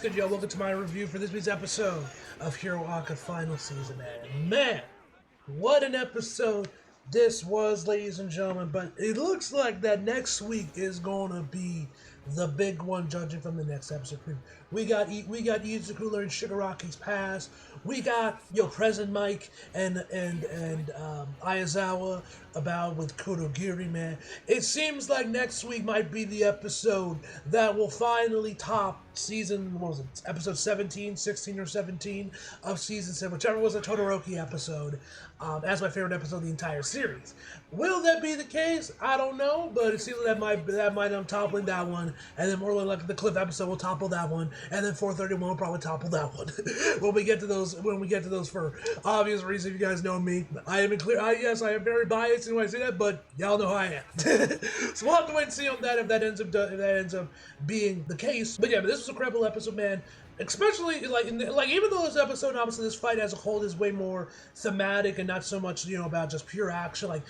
good, y'all? Welcome to my review for this week's episode of Hero Aka Final Season, man. Man, what an episode this was, ladies and gentlemen. But it looks like that next week is going to be the big one, judging from the next episode. We got Izuku learning Shigaraki's past. We got Present Mike and Ayazawa about with Kodogiri, man. It seems like next week might be the episode that will finally top season, what was it, episode 17, 16 or 17 of season 7, whichever was a Todoroki episode. That's my favorite episode of the entire series. Will that be the case? I don't know, but it seems like that might end up toppling that one, and then more like the Cliff episode will topple that one, and then 431 will probably topple that one when we get to those for obvious reasons. If you guys know me, I am yes, I am very biased when I say that, but y'all know how I am. So we'll have to wait and see on that if that ends up being the case. But yeah, but this was a incredible episode, man. Especially even though this episode, obviously this fight as a whole is way more thematic and not so much about just pure action, like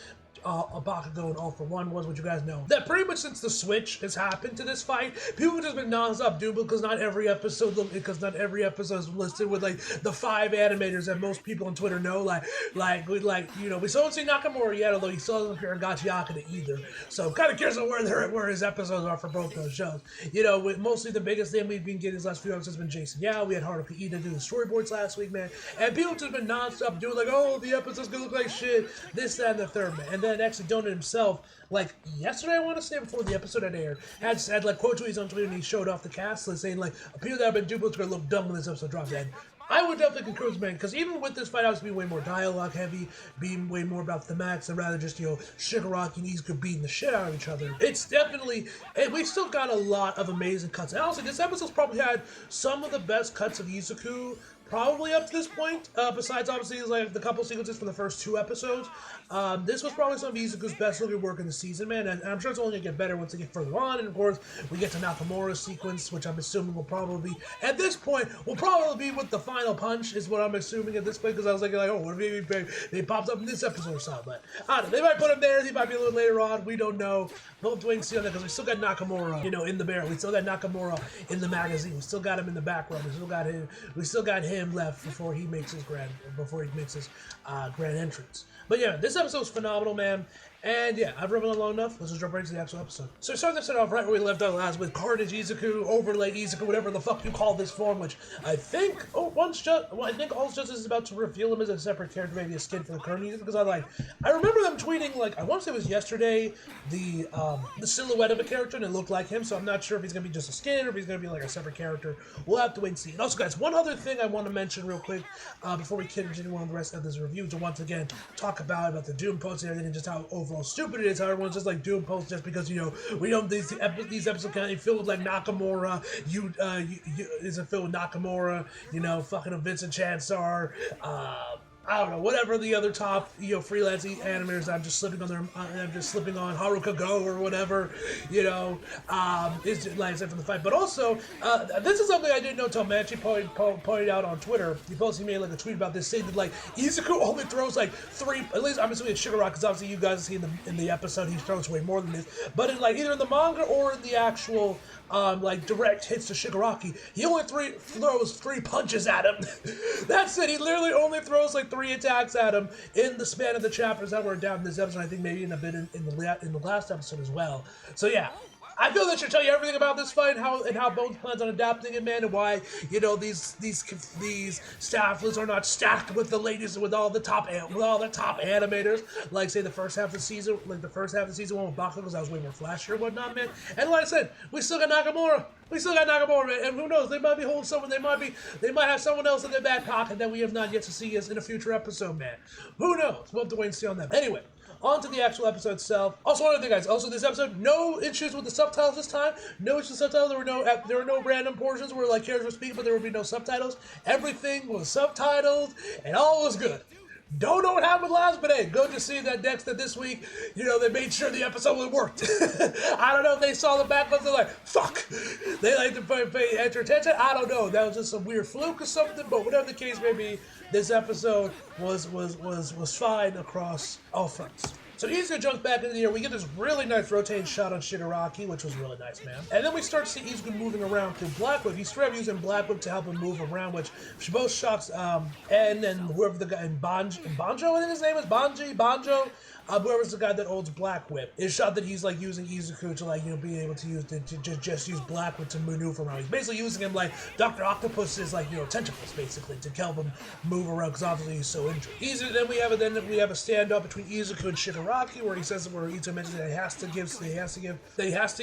Bakugo and All For One was, what you guys know. That pretty much since the switch has happened to this fight, people have just been non-stop doing, because not every episode is listed with like the 5 animators that most people on Twitter know. We still don't see Nakamura yet, although he still doesn't appear in Gachiakata either. So I'm kind of curious on where his episodes are for both those shows. With mostly the biggest thing we've been getting these last few episodes has been Jason. Yeah, we had Haruka Ida do the storyboards last week, man, and people have just been non-stop doing like, oh, the episode's gonna look like shit, this, that, and the third, man. And then actually Donut himself, like yesterday, I want to say, before the episode had aired, had like quote tweets on Twitter, and he showed off the cast list saying like, people that have been duplicates are gonna look dumb when this episode drops. And I would definitely concur, man, because even with this fight, obviously being way more dialogue heavy, being way more about thematics, and rather just Shigaraki and Izuku beating the shit out of each other. It's definitely, and we've still got a lot of amazing cuts. And honestly, this episode's probably had some of the best cuts of Izuku probably up to this point, besides obviously like the couple sequences from the first 2 episodes. This was probably some of Izuku's best looking work in the season, man, and I'm sure it's only going to get better once they get further on, and of course, we get to Nakamura's sequence, which I'm assuming will probably, at this point, will probably be with the final punch, is what I'm assuming at this point, because I was like, oh, what if they popped up in this episode or something, but I don't know, they might put him there, he might be a little later on, we don't know. We'll have to wait and see on that, because we still got Nakamura, in the barrel, we still got Nakamura in the magazine, we still got him in the background, we still got him left before he makes his grand entrance. But yeah, this episode's phenomenal, man. And yeah, I've run on long enough. Let's just jump right into the actual episode. So start this off right where we left off last with Carnage Izuku, Overlay Izuku, whatever the fuck you call this form, which I think All Justice is about to reveal him as a separate character, maybe a skin for the current Izuku, because I remember them tweeting, like, I want to say it was yesterday, the silhouette of a character, and it looked like him, so I'm not sure if he's going to be just a skin, or if he's going to be like a separate character. We'll have to wait and see. And also, guys, one other thing I want to mention real quick, before we continue on the rest of this review, to once again talk about the Doom posts and everything, and just how overall stupid it is how everyone's just like doing posts just because we know these episodes kind of filled with like Nakamura, is it filled with Nakamura, fucking Vincent Chansar, I don't know, whatever the other top, freelance animators I'm just slipping on Haruka Go or whatever, is just, like I said, from the fight. But also, this is something I didn't know until Manchi pointed out on Twitter. He made like a tweet about this, saying that like Izuku only throws like 3, at least I'm assuming it's Shigaraki, because obviously you guys see in the episode he throws way more than this. But in like either in the manga or in the actual direct hits to Shigaraki, he only throws 3 punches at him. That's it. He literally only throws like 3 attacks at him in the span of the chapters that were down in this episode. I think maybe in a bit in the last episode as well. So yeah, I feel that should tell you everything about this fight, and how Bones plans on adapting it, man, and why these staff lists are not stacked with the latest, with all the top animators, like say the first half of the season, one with Bakugo, because that was way more flashier and whatnot, man. And like I said, we still got Nakamura. Man, and who knows? They might be holding someone. They might have someone else in their back pocket that we have not yet to see us in a future episode, man. Who knows? We'll have to wait and see on that. Anyway, on to the actual episode itself. Also, one other thing, guys. Also, this episode, no issues with the subtitles this time. No issues with subtitles. There were no random portions where like characters were speaking, but there would be no subtitles. Everything was subtitled, and all was good. Don't know what happened last, but hey, good to see that this week, they made sure the episode would worked. I don't know if they saw the backups, they're like, fuck. They like to pay extra attention. I don't know. That was just some weird fluke or something, but whatever the case may be, this episode was fine across all fronts. So Izuku jumps back into the air. We get this really nice rotating shot on Shigaraki, which was really nice, man. And then we start to see Izuku moving around through Black Whip. He's straight up using Black Whip to help him move around, which both shots, and whoever the guy, Banjo, I think his name is, Banjo, whoever's the guy that owns Black Whip, is shot that he's like using Izuku to like, you know, be able to use, to just use Black Whip to maneuver around. He's basically using him like Dr. Octopus's like, you know, tentacles basically to help him move around because obviously he's so injured. Then we have a standoff between Izuku and Shigaraki where Izuku mentions that he has to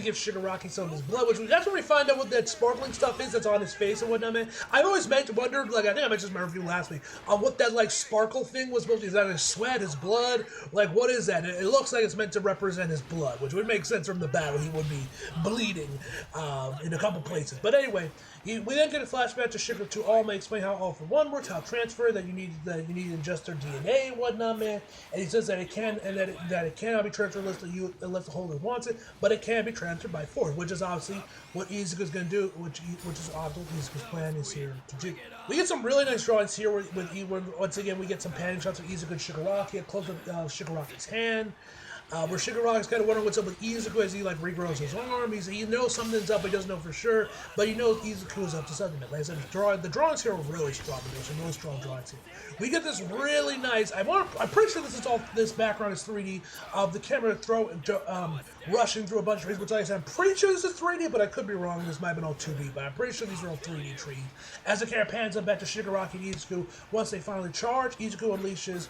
give Shigaraki some of his blood, that's when we find out what that sparkling stuff is that's on his face and whatnot, man. I've always wondered, like I think I mentioned in my review last week, on what that like sparkle thing was supposed to be. Is that his sweat, his blood? Like what is that? It looks like it's meant to represent his blood, which would make sense from the battle. He would be bleeding in a couple places. But anyway, we then get a flashback to Shigaraki to All May explain how All for One works, how transfer that you need to ingest their DNA and whatnot, man. And he says that it cannot be transferred unless the holder wants it, but it can be transferred by force, which is obviously what Izuku's going to do, which is obviously Izuku's plan is here to do. We get some really nice drawings here where once again we get some panning shots of Izuku and Shigaraki, a close up of Shigaraki's hand. Where Shigaraki's kind of wondering what's up with Izuku as he like regrows his arm. He knows something's up, but he doesn't know for sure. But he knows Izuku is up to something. Like I said, the drawings here are really strong. There's some really strong drawings here. We get this really nice. I'm pretty sure this background is 3D of the camera rushing through a bunch of trees. Which like I said, I'm pretty sure this is 3D, but I could be wrong. This might have been all 2D, but I'm pretty sure these are all 3D trees. As the camera pans up back to Shigaraki and Izuku, once they finally charge, Izuku unleashes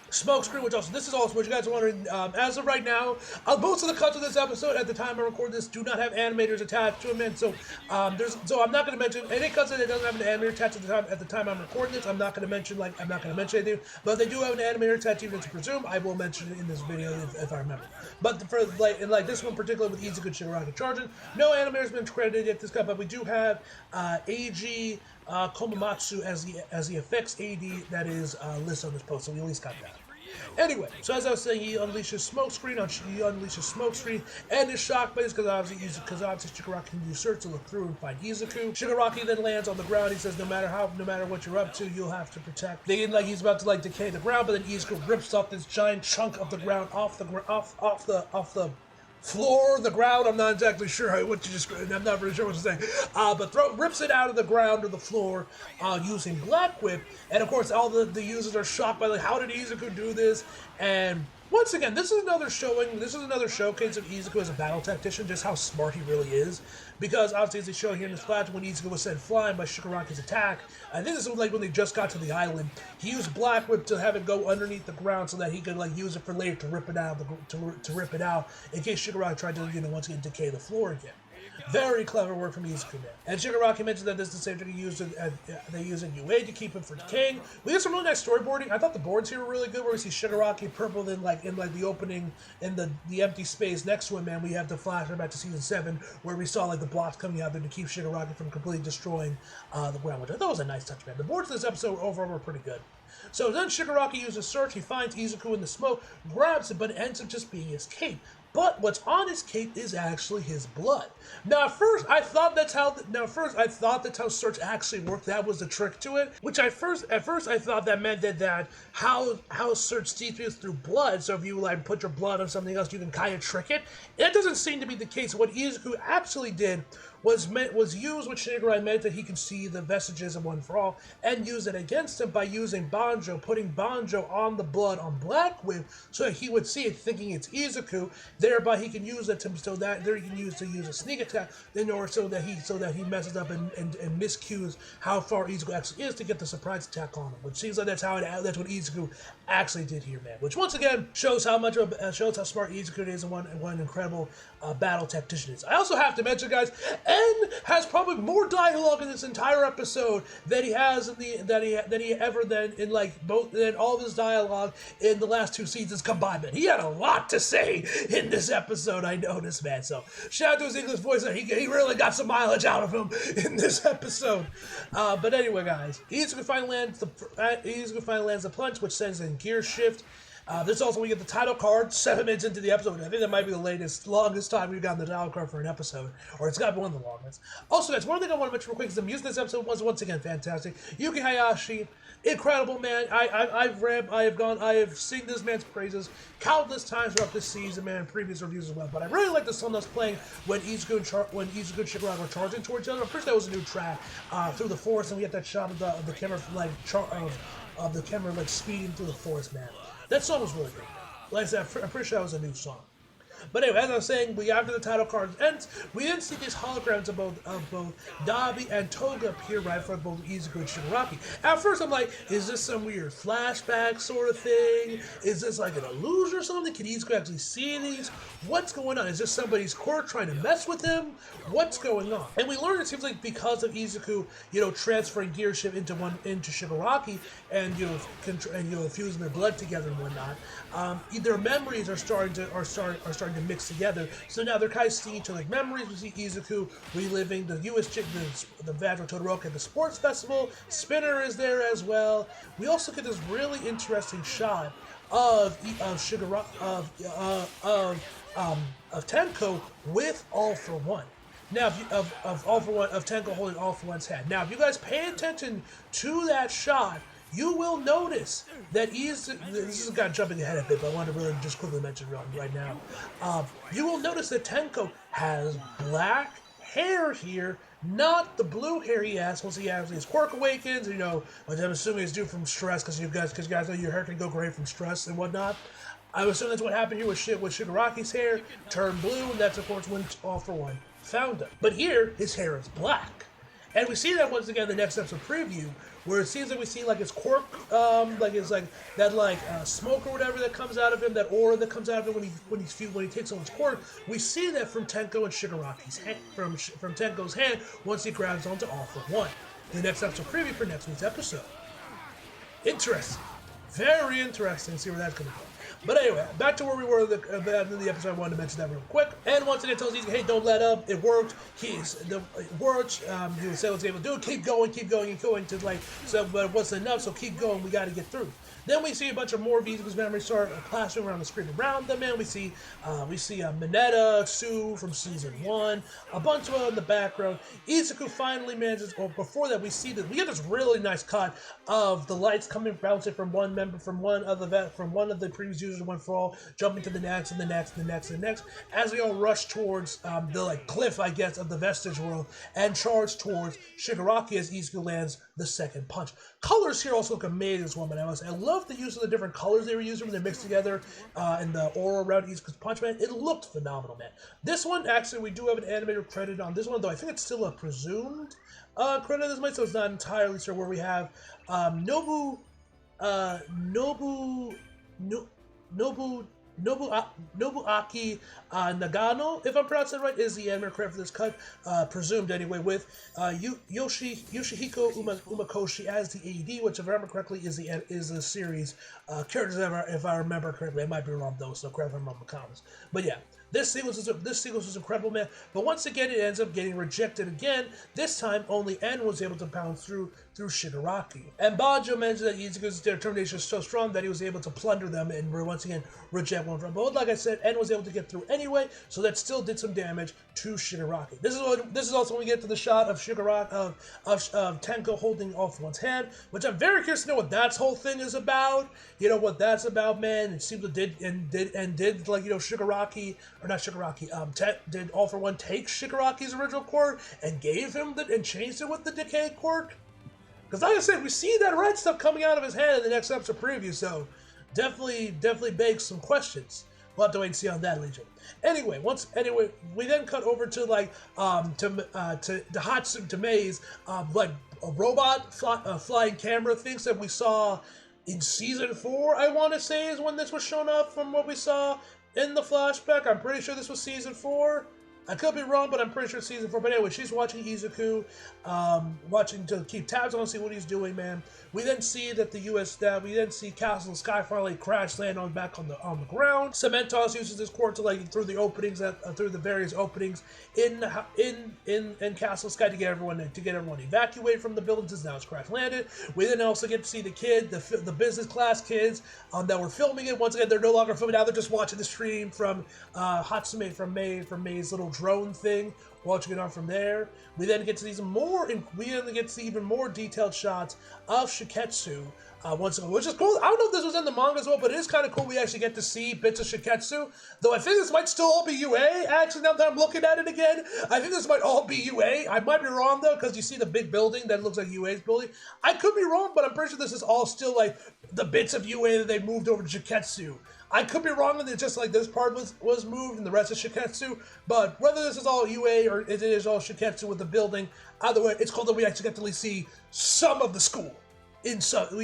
smoke screen, which also, this is also what you guys are wondering, as of right now, most of the cuts of this episode at the time I record this do not have animators attached to them, and so I'm not going to mention any cuts that doesn't have an animator attached at the time I'm recording this. I'm not going to mention anything, but if they do have an animator attached, even to presume, I will mention it in this video if I remember. But for like this one in particular with Izuku and Shigaraki charging, no animator's been credited yet this cut, but we do have AG Komamatsu as the effects AD that is listed on this post, so we at least got that. Anyway, so as I was saying, he unleashes smoke screen, and is shocked by this because obviously Shigaraki can use search to look through and find Izuku. Shigaraki then lands on the ground. He says, no matter what you're up to, you'll have to protect. He's about to decay the ground, but then Izuku rips off this giant chunk of the ground off the floor, the ground. I'm not exactly sure what to describe. I'm not really sure what to say. But rips it out of the ground or the floor using Black Whip. And of course, all the users are shocked by how did Izuku do this? And once again, this is another showcase of Izuku as a battle tactician, just how smart he really is. Because obviously, as they show here in this flash, when Izuku was sent flying by Shigaraki's attack, I think this was when they just got to the island. He used Black Whip to have it go underneath the ground so that he could use it for later to rip it out, to rip it out in case Shigaraki tried to once again decay the floor again. Very clever work from Izuku, man. And Shigaraki mentioned that this is the same trick they use in UA to keep him from decaying. We got some really nice storyboarding. I thought the boards here were really good, where we see Shigaraki purple in the opening in the empty space next to him, man. We have the flashback back to season 7 where we saw the blocks coming out there to keep Shigaraki from completely destroying the ground, which I thought was a nice touch, man. The boards of this episode overall were pretty good. So then Shigaraki uses search. He finds Izuku in the smoke, grabs it, but it ends up just being his cape. But what's on his cape is actually his blood. Now, at first, I thought that's how search actually worked. That was the trick to it. Which at first I thought that meant that how search sees through blood. So if you put your blood on something else, you can kind of trick it. That doesn't seem to be the case. What Izuku actually did was use what Shigaraki meant that he could see the vestiges of One for All and use it against him by using putting Banjo on the blood on Black Whip so that he would see it thinking it's Izuku. Thereby he can use it to use a sneak attack in order so that he messes up and miscues how far Izuku actually is to get the surprise attack on him. Which seems like that's what Izuku actually did here, man. Which once again shows how smart Izuku is and what an incredible battle tactician is. I also have to mention, guys, En has probably more dialogue in this entire episode than he has in all of his dialogue in the last 2 seasons combined. Man, he had a lot to say in this episode. I noticed, man. So shout out to his English voice. He really got some mileage out of him in this episode. But anyway, guys, Izuku finally lands the punch, which sends in gear shift. This also we get the title card 7 minutes into the episode. I think that might be the longest time we've gotten the title card for an episode, or it's got to be one of the longest. Also, guys, one thing I want to mention real quick is the music in this episode was once again fantastic. Yuki Hayashi, incredible man. I have sing this man's praises countless times throughout this season, man, in previous reviews as well. But I really like the song that's playing when Izuku and Shigaraki are charging towards each other. I'm pretty sure that was a new track through the forest, and we get that shot of the camera of the camera like speeding through the forest, man. That song was really good. Like I said, I'm pretty sure that was a new song. But anyway, as I was saying, after the title card ends, we then see these holograms of both Dabi and Toga appear right in front of both Izuku and Shigaraki. At first, I'm like, is this some weird flashback sort of thing? Is this like an illusion or something? Can Izuku actually see these? What's going on? Is this somebody's quirk trying to mess with him? What's going on? And we learn it seems like because of Izuku, transferring gear shift into Shigaraki and fusing their blood together and whatnot. Their memories are starting to mix together. So now they're kind of seeing each other's memories. We see Izuku reliving the U.S. the Vajra Todoroki at the sports festival. Spinner is there as well. We also get this really interesting shot of Tenko with All For One. Now, of Tenko holding All For One's hand. Now, if you guys pay attention to that shot, you will notice that this is kind of jumping ahead a bit, but I want to really just quickly mention right now. You will notice that Tenko has black hair here, not the blue hair he has once his quirk awakens, which I'm assuming is due from stress, because you guys know your hair can go gray from stress and whatnot. I assume that's what happened here with Shigaraki's hair, turned blue, and that's of course when All For One found him. But here, his hair is black. And we see that once again in the next episode preview, where it seems like we see like his quirk, smoke or whatever that comes out of him, that aura that comes out of him when he takes on his quirk. We see that from Tenko and Shigaraki's hand, from Tenko's hand once he grabs onto All For One. The next episode preview for next week's episode. Interesting, very interesting to see where that's going to go. But anyway, back to where we were in the episode. I wanted to mention that real quick. And once again, tells Izuku, hey, don't let up. It worked. It worked. He was able to do it. Keep going. But it wasn't enough, so keep going. We got to get through. Then we see a bunch of more of Izuku's memories start plastering around the screen around them, and we see Mineta, Sue from season 1, a bunch of them in the background. Izuku finally manages. Well, before that, we get this really nice cut of the lights bouncing from one of the previous users of One For All, jumping to the next and the next and the next and the next, as they all rush towards the cliff, I guess, of the Vestige world, and charge towards Shigaraki as Izuku lands the second punch. Colors here also look amazing as well, man. I love the use of the different colors they were using when they're mixed together and the aura around Izuku's punch, man. It looked phenomenal, man. This one, actually, we do have an animator credit on this one, though I think it's still a presumed credit at this point, so it's not entirely sure, where we have Nobuaki Nagano, if I'm pronouncing it right, is the animator credit for this cut, presumed anyway, with Yoshihiko Umakoshi as the AD, which, if I remember correctly, is the series characters. If I remember correctly, I might be wrong though, so correct me if I'm wrong in the comments. But yeah, this sequence was incredible, man. But once again, it ends up getting rejected again. This time, only N was able to pound through Shigaraki. And Banjo mentioned that Izuku's determination is so strong that he was able to plunder them and once again reject one from. But like I said, N was able to get through anyway, so that still did some damage to Shigaraki. This is also when we get to the shot of Shigaraki of Tenko holding All For One's hand, which I'm very curious to know what that whole thing is about. You know what that's about, man. It seems to did Shigaraki, or not Shigaraki, did All For One take Shigaraki's original quirk and gave him and changed it with the decay quirk? Because like I said, we see that red stuff coming out of his hand in the next episode preview, so definitely begs some questions. We'll have to wait and see on that, Legion. Anyway, we then cut over to to Mei's a robot flying camera things that we saw in season 4. I want to say is when this was shown up from what we saw in the flashback. I'm pretty sure this was season 4. I could be wrong, but I'm pretty sure season 4. But anyway, she's watching Izuku, watching to keep tabs on, see what he's doing, man. We then see that we then see Castle Sky finally crash land back on the ground. Cementos uses his quirk to through the openings through the various openings in Castle Sky to get everyone evacuated from the buildings as now it's crash landed. We then also get to see the business class kids that were filming it. Once again, they're no longer filming now; they're just watching the stream from Hatsume from May's little drone thing. Watching it on from there, we then get to see even more detailed shots of Shiketsu once again, which is cool. I don't know if this was in the manga as well, but it is kind of cool. We actually get to see bits of Shiketsu, though I think this might still all be UA. Actually, now that I'm looking at it again, I think this might all be UA. I might be wrong though, because you see the big building that looks like UA's building. I could be wrong, but I'm pretty sure this is all still like the bits of UA that they moved over to Shiketsu. I could be wrong, and it's just like this part was moved and the rest is Shiketsu, but whether this is all UA or it is all Shiketsu with the building, either way, it's cool that we actually get to at least see some of the school. We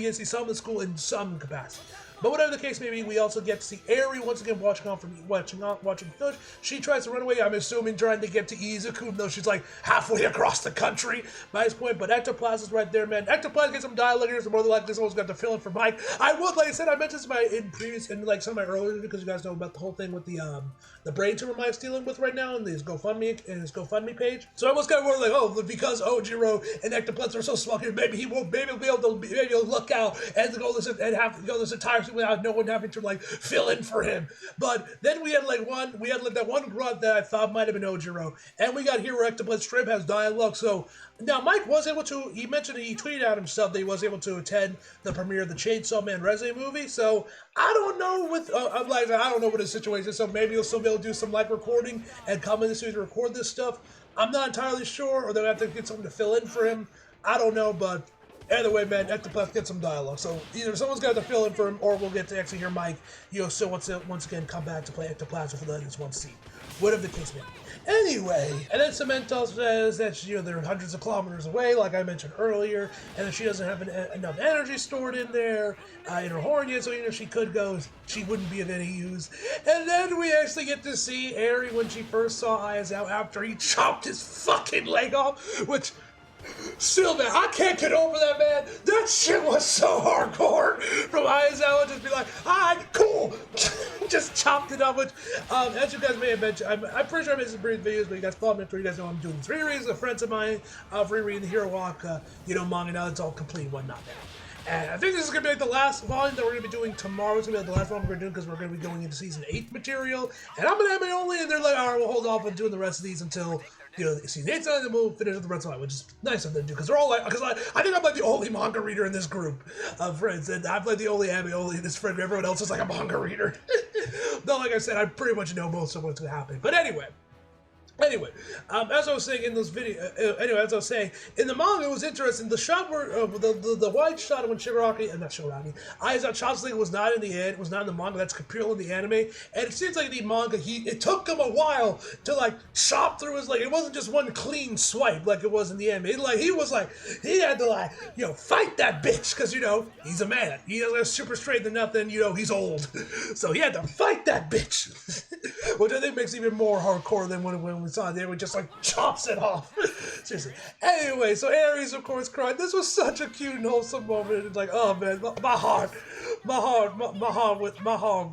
get to see some of the school in some capacity. But whatever the case may be, we also get to see Eri once again watching Coach. She tries to run away, I'm assuming trying to get to Izuku, even though she's like halfway across the country by this point. But Ectoplasm is right there, man. Ectoplasm gets some dialogue here, so more than likely someone's got to fill in for Mike. I would, like I said, I mentioned this in some of my earlier, because you guys know about the whole thing with the brain tumor Mike's dealing with right now in his GoFundMe page. So I was kind of wondering, like, oh, because Ojiro and Ectoplasm are so small here, maybe he'll be able to he'll look out and go this entire without no one having to like fill in for him. But then we had that one grunt that I thought might have been Ojiro, and we got here where Ectoplasm Strip has dialogue. So now Mike was able to. He tweeted out himself that he was able to attend the premiere of the Chainsaw Man Resident movie. So I don't know I don't know what his situation is. So maybe he'll still be able to do some like recording and come in the studio to record this stuff. I'm not entirely sure, or they'll have to get someone to fill in for him. I don't know, but either way, man, Ectoplasm gets some dialogue. So either someone's got to fill in for him, or we'll get to actually hear Mike, still once again come back to play Ectoplasm for this one scene. Whatever the case may be. Anyway, and then Cementos says that they're hundreds of kilometers away, like I mentioned earlier, and that she doesn't have enough energy stored in there, in her horn yet, so even if she could go, she wouldn't be of any use. And then we actually get to see Eri when she first saw Ayazawa after he chopped his fucking leg off, which... Still, man, I can't get over that, man. That shit was so hardcore. From Ayazawa just be like, alright, cool. Just chopped it up. Which, as you guys may have mentioned, I'm pretty sure I made some brief videos, but you guys follow me after you guys know I'm doing this rereads with friends of mine, rereading the Hero Walk, manga now it's all complete and whatnot, man. And I think this is going to be like the last volume that we're going to be doing tomorrow. It's going to be like the last one we're going to do because we're going to be going into Season 8 material. And I'm an anime only, and they're like, alright, we'll hold off on doing the rest of these until... Season 8's done, and then we'll finish with the rest of it, which is nice of them to do, because they're all like, I think I'm like the only manga reader in this group of friends, and I'm like the only anime only in this friend group. Everyone else is like a manga reader. Though, like I said, I pretty much know most of what's going to happen. But anyway, as I was saying in this video, in the manga, it was interesting. The shot where the wide shot when Aizawa chops was not in the end. It was not in the manga. That's purely in the anime. And it seems like the manga, it took him a while to like chop through his leg. It wasn't just one clean swipe like it was in the anime. He had to fight that bitch because he's a man. He has super straight than nothing. He's old, so he had to fight that bitch, which I think makes it even more hardcore than when we saw it there. We just chops it off. Seriously. Anyway, so Aries of course cried. This was such a cute and wholesome moment. It's like, oh man, my heart,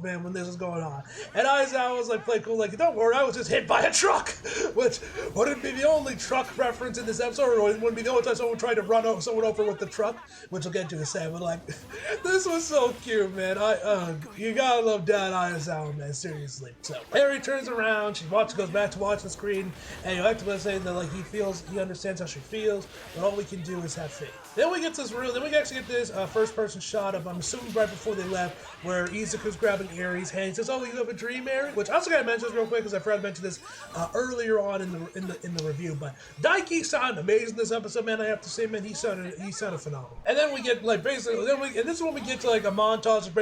man, when this was going on. And Aizawa was like, play cool, like, don't worry, I was just hit by a truck, which wouldn't be the only truck reference in this episode, or it wouldn't be the only time someone tried to run someone over with the truck, which we'll get to in a second. But like, this was so cute, man. You gotta love Dad Aizawa, man, seriously. So Harry turns around, goes back to watch the screen, and Ectoplasm saying that like he understands how she feels, but all we can do is have faith. Then we actually get this first-person shot of, I'm assuming right before they left, where Izuku's grabbing Eri's hand. He says, "Oh, you have a dream, Eri?" Which I also gotta mention this real quick because I forgot to mention this earlier on in the review. But Daiki sounded amazing this episode, man. I have to say, man, he sounded phenomenal. And then we get like basically, and this is when we get to like a montage of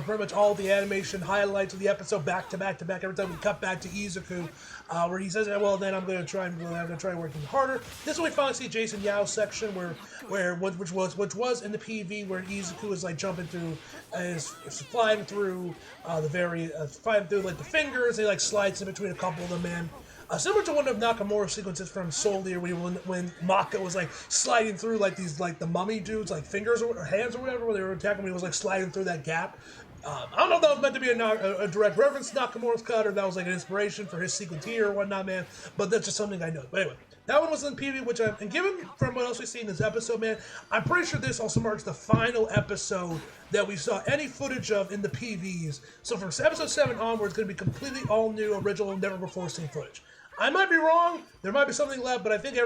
pretty much all the animation highlights of the episode back to back to back. Every time we cut back to Izuku, where he says, "Well, then I'm gonna try working harder." This is when we finally see Jason Yao's section which was in the PV where Izuku is like jumping through, is flying through flying through like the fingers. He like slides in between a couple of them, man. Similar to one of Nakamura's sequences from Soul Eater, when Maka was like sliding through like these like the mummy dudes like fingers or hands or whatever when they were attacking, when he was like sliding through that gap. I don't know if that was meant to be a direct reference to Nakamura's cut, or that was like an inspiration for his sequence here or whatnot, man. But that's just something I know. But anyway, that one was in PV, and given from what else we see in this episode, man, I'm pretty sure this also marks the final episode that we saw any footage of in the PVs. So from episode 7 onward, it's going to be completely all new, original, never before seen footage. I might be wrong. There might be something left, but I think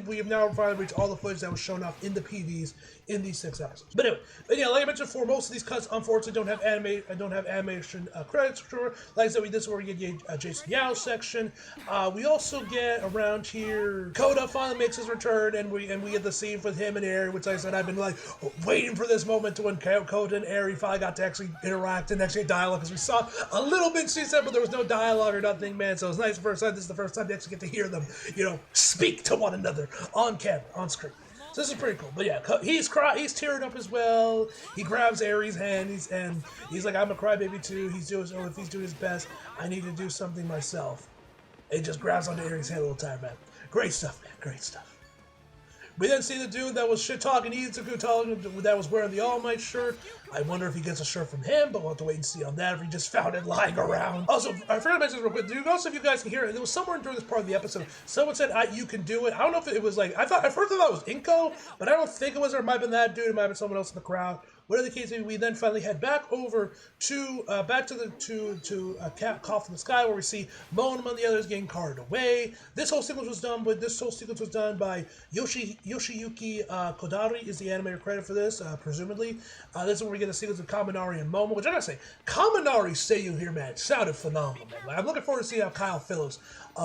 we have now finally reached all the footage that was shown off in the PVs in these 6 episodes. But anyway, like I mentioned before, most of these cuts unfortunately don't have animation credits. Sure, like I said, this is where we get Jason Yao section. We also get around here, Koda finally makes his return, and we get the scene with him and Eri, which like I said I've been like waiting for this moment to when Koda and Eri finally got to actually interact and actually dialogue, because we saw a little bit she said, but there was no dialogue or nothing, man. So it's nice the first time. This is the first time to actually get to hear them, speak to one another on camera, on screen. So this is pretty cool. But yeah, he's tearing up as well. He grabs Eri's hand, he's like, I'm a crybaby too. If he's doing his best, I need to do something myself. And he just grabs onto Eri's hand a little time, man. Great stuff, man. Great stuff. We then see the dude that was shit-talking Izuku, that was wearing the All Might shirt. I wonder if he gets a shirt from him, but we'll have to wait and see on that, if he just found it lying around. Also, I forgot to mention this real quick. Also, if you guys can hear it, there was somewhere during this part of the episode, someone said, you can do it. I don't know if it was like, at first I thought it was Inko, but I don't think it was, or it might have been that dude, it might have been someone else in the crowd. Whatever the case may be, we then finally head back over to Cough in the Sky, where we see Mo and the others getting carted away. This whole sequence was done by Yoshiyuki Kodari, is the animator credit for this, presumably. This is where we get a sequence of Kaminari and Momo, which I gotta say, Kaminari's seiyuu here, man, sounded phenomenal, man. I'm looking forward to seeing how Kyle Phillips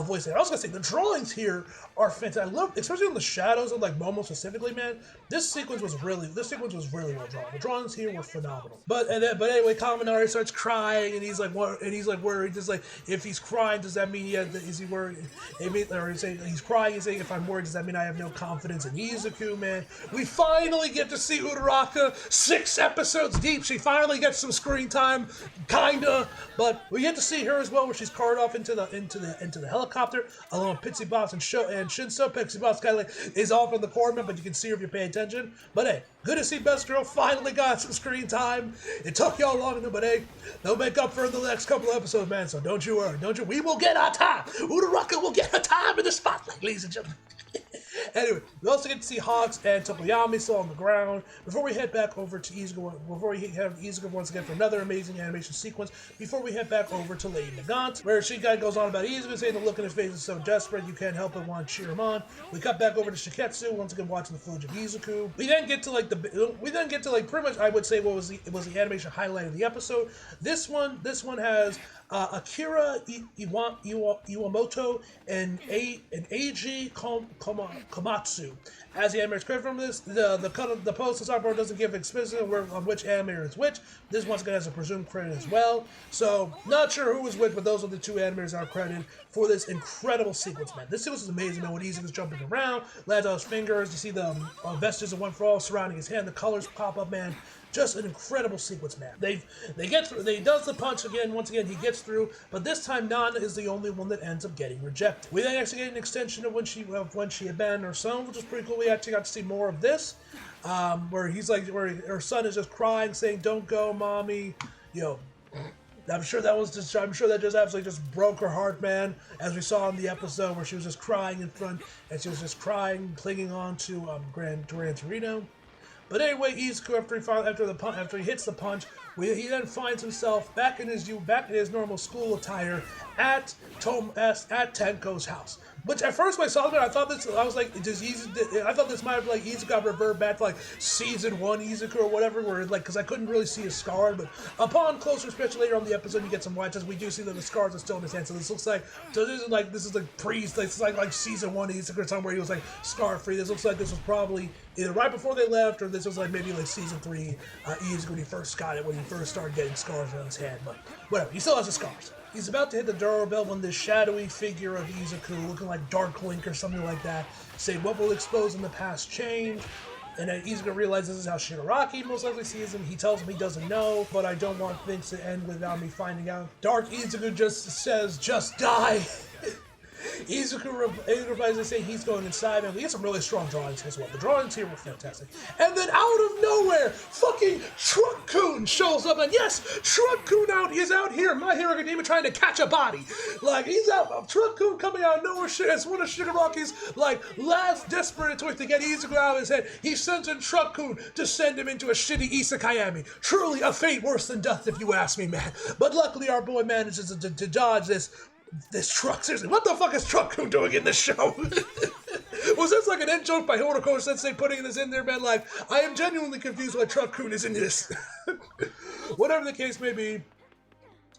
voiced it. I was gonna say, the drawings here are fantastic. I love, especially on the shadows of like Momo specifically, man. This sequence was really well drawn. The drawings here were phenomenal. But anyway, Kaminari starts crying, and he's like worried. Just like, if he's crying, does that mean is he worried? Or he's crying. He's saying, if I'm worried, does that mean I have no confidence in Izuku, man? We finally get to see Uraraka 6 episodes deep. She finally gets some screen time, kinda. But we get to see her as well, where she's carted off into the helicopter along with Pixie Boss and Shinso. Pixie Boss kind of like is off in the corner, but you can see her if you pay attention. But hey, good to see Best Girl finally got some screen time. It took y'all long enough, but hey, they'll make up for it in the next couple of episodes, man. So don't you worry, we will get our time. Uraraka will get her time in the spotlight, ladies and gentlemen. Anyway, we also get to see Hawks and Tokoyami still on the ground. Before we head back over to Izuku once again for another amazing animation sequence, before we head back over to Lady Nagant, where Shigaraki goes on about Izuku, saying the look in his face is so desperate, you can't help but want to cheer him on. We cut back over to Shiketsu, once again watching the footage of Izuku. We then get to pretty much, I would say, what was the animation highlight of the episode. This one has Akira Iwamoto and Eiji Komatsu as the animators credit from this. The post on Cyber doesn't give explicit on which animator is which. This once again has a presumed credit as well. So not sure who was which, but those are the 2 animators that are credited for this incredible sequence, man. This sequence is amazing, man. When Izuku's jumping around, lands on his fingers, you see the vestiges of One for All surrounding his hand, the colors pop up, man. Just an incredible sequence, man. They get through. They does the punch again. Once again, he gets through. But this time, Nana is the only one that ends up getting rejected. We then actually get an extension of when she abandoned her son, which is pretty cool. We actually got to see more of this, where her son is just crying, saying, "Don't go, mommy." I'm sure that just absolutely just broke her heart, man. As we saw in the episode where she was just crying in front, and she was just crying, clinging on to Gran Torino. But anyway, Izuku, after he hits the punch, he then finds himself back in his normal school attire at Tenko's house. Which at first when I saw it, I thought this might have like Izuku revert back to like season 1 Izuku or whatever, where like, because I couldn't really see his scar, but upon closer inspection later on in the episode, you get some watches. We do see that the scars are still in his hand. So this is like season 1 Izuku or somewhere he was like scar free. This looks like this was probably either right before they left, or this was like maybe like season 3 Izuku when he first got it, when he first started getting scars on his hand. But whatever, he still has the scars. He's about to hit the doorbell when this shadowy figure of Izuku, looking like Dark Link or something like that, say, "What will expose in the past change?" And then Izuku realizes this is how Shigaraki most likely sees him. He tells him he doesn't know, but I don't want things to end without me finding out. Dark Izuku just says, "Just die." Izuku replies to say he's going inside, and we get some really strong drawings as well. The drawings here were fantastic. And then out of nowhere, fucking Truck-kun shows up, and yes, Truck-kun is out here, My Hero Academia, trying to catch a body. Like, he's out, Truck-kun coming out of nowhere, as one of Shigaraki's, like, last desperate attempts to get Izuku out of his head. He sends in Truck-kun to send him into a shitty isekaiami. Truly a fate worse than death, if you ask me, man. But luckily, our boy manages to dodge this truck. Seriously, what the fuck is Truck-kun doing in this show? Was this like an in-joke by Horikoshi Sensei putting this in there, man? Like, I am genuinely confused why Truck-kun is in this. Whatever the case may be,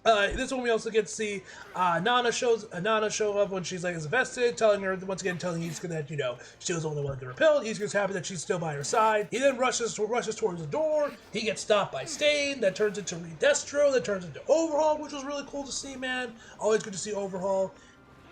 this one we also get to see Nana show up when she's like is invested, telling Izuku that, you know, she was the only one to get repelled. Izuku's happy that she's still by her side. He then rushes towards the door. He gets stopped by Stain. That turns into Redestro. That turns into Overhaul, which was really cool to see, man. Always good to see Overhaul.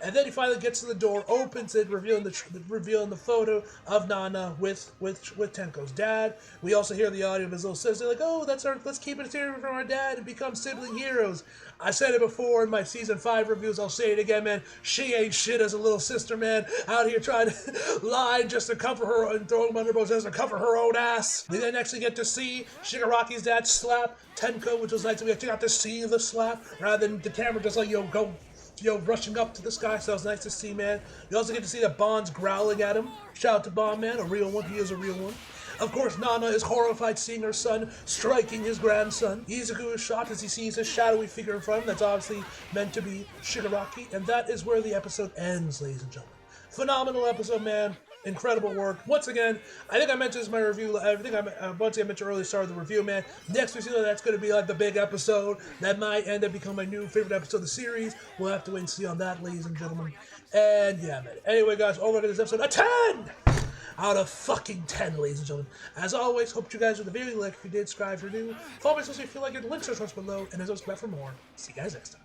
And then he finally gets to the door, opens it, revealing the photo of Nana with Tenko's dad. We also hear the audio of his little sister, like, oh, let's keep it a secret from our dad and become sibling heroes. I said it before in my season 5 reviews, I'll say it again, man. She ain't shit as a little sister, man. Out here trying to lie just to cover her and throw him under both just to cover her own ass. We then actually get to see Shigaraki's dad slap Tenko, which was nice. We actually got to see the slap rather than the camera just like, rushing up to this guy, so that was nice to see, man. You also get to see that Bond's growling at him. Shout out to Bond, man, a real one. He is a real one. Of course, Nana is horrified seeing her son striking his grandson. Izuku is shocked as he sees a shadowy figure in front of him that's obviously meant to be Shigaraki, and that is where the episode ends, ladies and gentlemen. Phenomenal episode, man. Incredible work. Once again, I think I mentioned this in my review. I think once again, I mentioned earlier, start of the review, man. Next week, that's going to be like the big episode. That might end up becoming my new favorite episode of the series. We'll have to wait and see on that, ladies and gentlemen. And yeah, man. Anyway, guys, over to this episode, a 10 out of fucking 10, ladies and gentlemen. As always, hope you guys enjoyed the video. Like if you did, subscribe if you're new. Follow me so you feel like it. Links are below. And as always, back for more. See you guys next time.